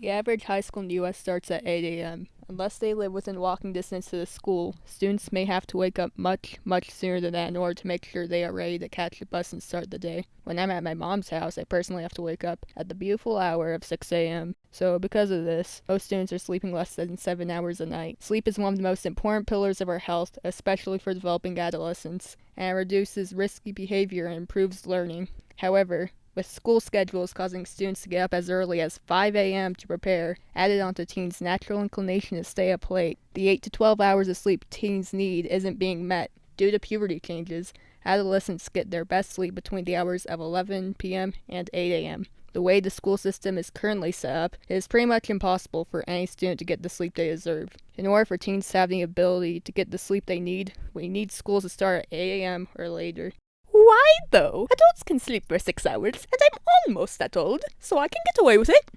The average high school in the U.S. starts at 8 a.m. Unless they live within walking distance to the school, students may have to wake up much sooner than that in order to make sure they are ready to catch the bus and start the day. When I'm at my mom's house, I personally have to wake up at the beautiful hour of 6 a.m. So because of this, most students are sleeping less than 7 hours a night. Sleep is one of the most important pillars of our health, especially for developing adolescents, and it reduces risky behavior and improves learning. However, with school schedules causing students to get up as early as 5 a.m. to prepare, added onto teens' natural inclination to stay up late, the 8 to 12 hours of sleep teens need isn't being met. Due to puberty changes, adolescents get their best sleep between the hours of 11 p.m. and 8 a.m. The way the school system is currently set up, it is pretty much impossible for any student to get the sleep they deserve. In order for teens to have the ability to get the sleep they need, we need schools to start at 8 a.m. or later. Why, though? Adults can sleep for 6 hours, and I'm almost that old, so I can get away with it.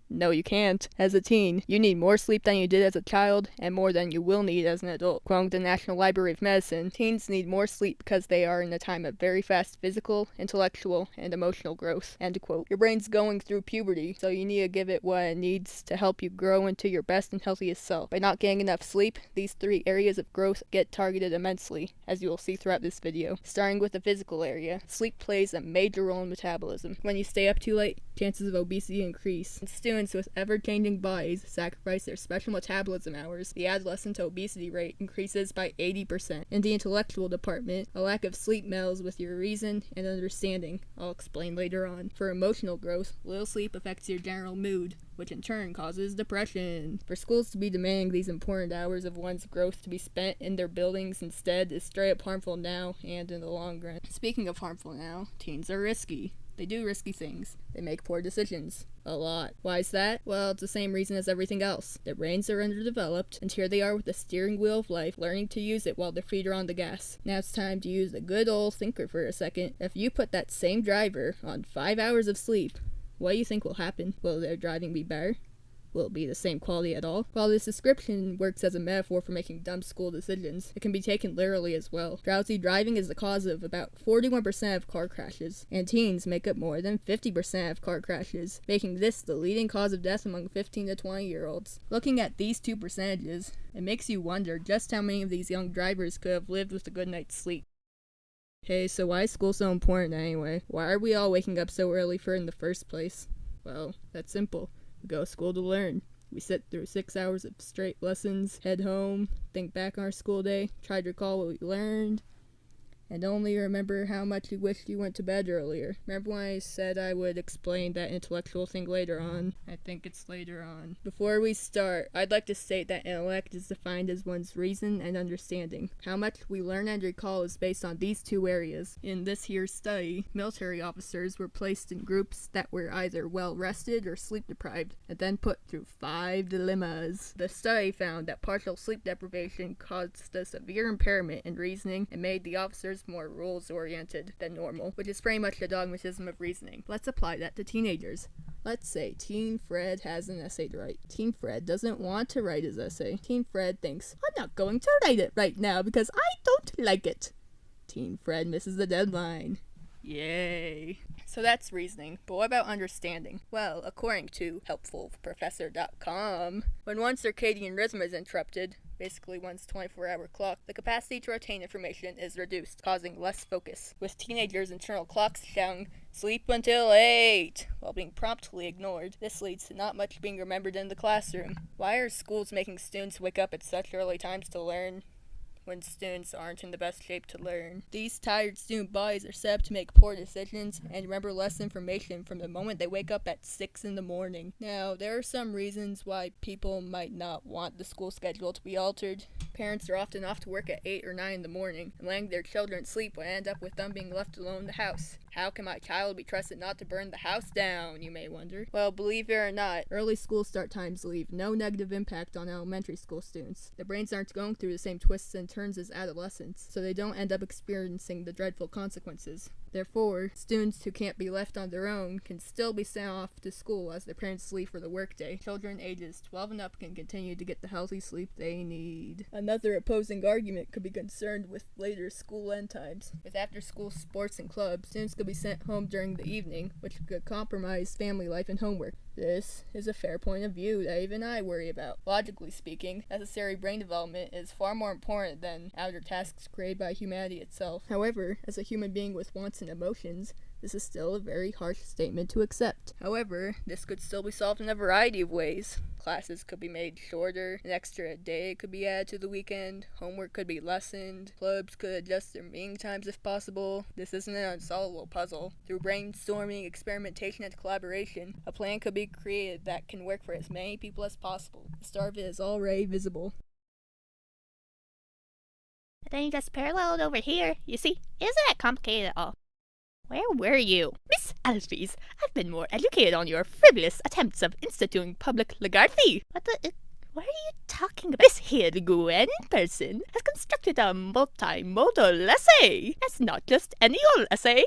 No, you can't. As a teen, you need more sleep than you did as a child, and more than you will need as an adult. According to the National Library of Medicine, teens need more sleep because they are in a time of very fast physical, intellectual, and emotional growth. End quote. Your brain's going through puberty, so you need to give it what it needs to help you grow into your best and healthiest self. By not getting enough sleep, these 3 areas of growth get targeted immensely, as you will see throughout this video. Starting with the physical area, sleep plays a major role in metabolism. When you stay up too late, chances of obesity increase. And students with ever-changing bodies sacrifice their special metabolism hours. The adolescent obesity rate increases by 80%. In the intellectual department, a lack of sleep meddles with your reason and understanding. I'll explain later on. For emotional growth, little sleep affects your general mood, which in turn causes depression. For schools to be demanding these important hours of one's growth to be spent in their buildings instead is straight up harmful now and in the long run. Speaking of harmful now, teens are risky. They do risky things. They make poor decisions. A lot. Why is that? Well, it's the same reason as everything else. Their brains are underdeveloped, and here they are with the steering wheel of life, learning to use it while their feet are on the gas. Now it's time to use a good old thinker for a second. If you put that same driver on 5 hours of sleep, what do you think will happen? Will their driving be better? Will it be the same quality at all? While this description works as a metaphor for making dumb school decisions, it can be taken literally as well. Drowsy driving is the cause of about 41% of car crashes, and teens make up more than 50% of car crashes, making this the leading cause of death among 15 to 20-year-olds. Looking at these 2 percentages, it makes you wonder just how many of these young drivers could have lived with a good night's sleep. Hey, so why is school so important anyway? Why are we all waking up so early for it in the first place? Well, that's simple. We go to school to learn. We sit through 6 hours of straight lessons, head home, think back on our school day, try to recall what we learned, and only remember how much you wished you went to bed earlier. Remember when I said I would explain that intellectual thing later on? I think it's later on. Before we start, I'd like to state that intellect is defined as one's reason and understanding. How much we learn and recall is based on these 2 areas. In this here study, military officers were placed in groups that were either well rested or sleep deprived, and then put through 5 dilemmas. The study found that partial sleep deprivation caused a severe impairment in reasoning and made the officers more rules-oriented than normal, which is pretty much the dogmatism of reasoning. Let's apply that to teenagers. Let's say Teen Fred has an essay to write. Teen Fred doesn't want to write his essay. Teen Fred thinks, I'm not going to write it right now because I don't like it. Teen Fred misses the deadline. Yay. So that's reasoning, but what about understanding? Well, according to helpfulprofessor.com, when one's circadian rhythm is interrupted, basically one's 24-hour clock, the capacity to retain information is reduced, causing less focus. With teenagers' internal clocks shouting, sleep until 8, while being promptly ignored, this leads to not much being remembered in the classroom. Why are schools making students wake up at such early times to learn when students aren't in the best shape to learn? These tired student bodies are set up to make poor decisions and remember less information from the moment they wake up at 6 in the morning. Now, there are some reasons why people might not want the school schedule to be altered. Parents are often off to work at 8 or 9 in the morning, and letting their children sleep will end up with them being left alone in the house. How can my child be trusted not to burn the house down, you may wonder? Well, believe it or not, early school start times leave no negative impact on elementary school students. Their brains aren't going through the same twists and turns as adolescents, so they don't end up experiencing the dreadful consequences. Therefore, students who can't be left on their own can still be sent off to school as their parents leave for the workday. Children ages 12 and up can continue to get the healthy sleep they need. Another opposing argument could be concerned with later school end times. With after-school sports and clubs, students could be sent home during the evening, which could compromise family life and homework. This is a fair point of view that even I worry about. Logically speaking, necessary brain development is far more important than outer tasks created by humanity itself. However, as a human being with wants and emotions, this is still a very harsh statement to accept. However, this could still be solved in a variety of ways. Classes could be made shorter, an extra day could be added to the weekend, homework could be lessened, clubs could adjust their meeting times if possible. This isn't an unsolvable puzzle. Through brainstorming, experimentation, and collaboration, a plan could be created that can work for as many people as possible. The start of it is already visible. Then you just paralleled over here. You see, it isn't that complicated at all. Where were you? Miss Alphys, I've been more educated on your frivolous attempts of instituting public legality. What are you talking about? This here Gwen person has constructed a multimodal essay. That's not just any old essay.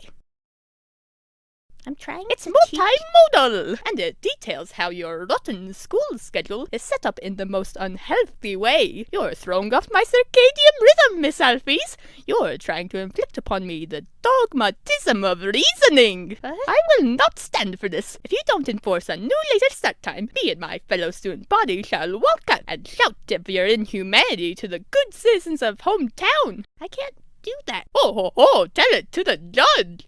I'm trying It's multimodal! And it details how your rotten school schedule is set up in the most unhealthy way. You're throwing off my circadian rhythm, Miss Alphys. You're trying to inflict upon me the dogmatism of reasoning. I will not stand for this. If you don't enforce a new later start time, me and my fellow student body shall walk out and shout of your inhumanity to the good citizens of hometown. I can't do that. Oh, tell it to the judge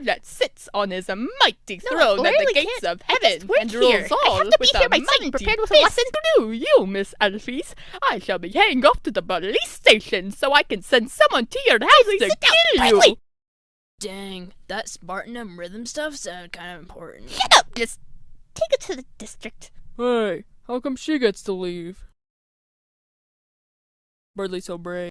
that sits on his mighty throne at the gates of heaven and rules all with a mighty prepared with a lesson to do. You, Miss Alphys, I shall be heading off to the police station so I can send someone to your house to kill you. Dang, that Spartan rhythm stuff sounded kind of important. Shut up! Just take it to the district. Hey, how come she gets to leave? Birdly so brave.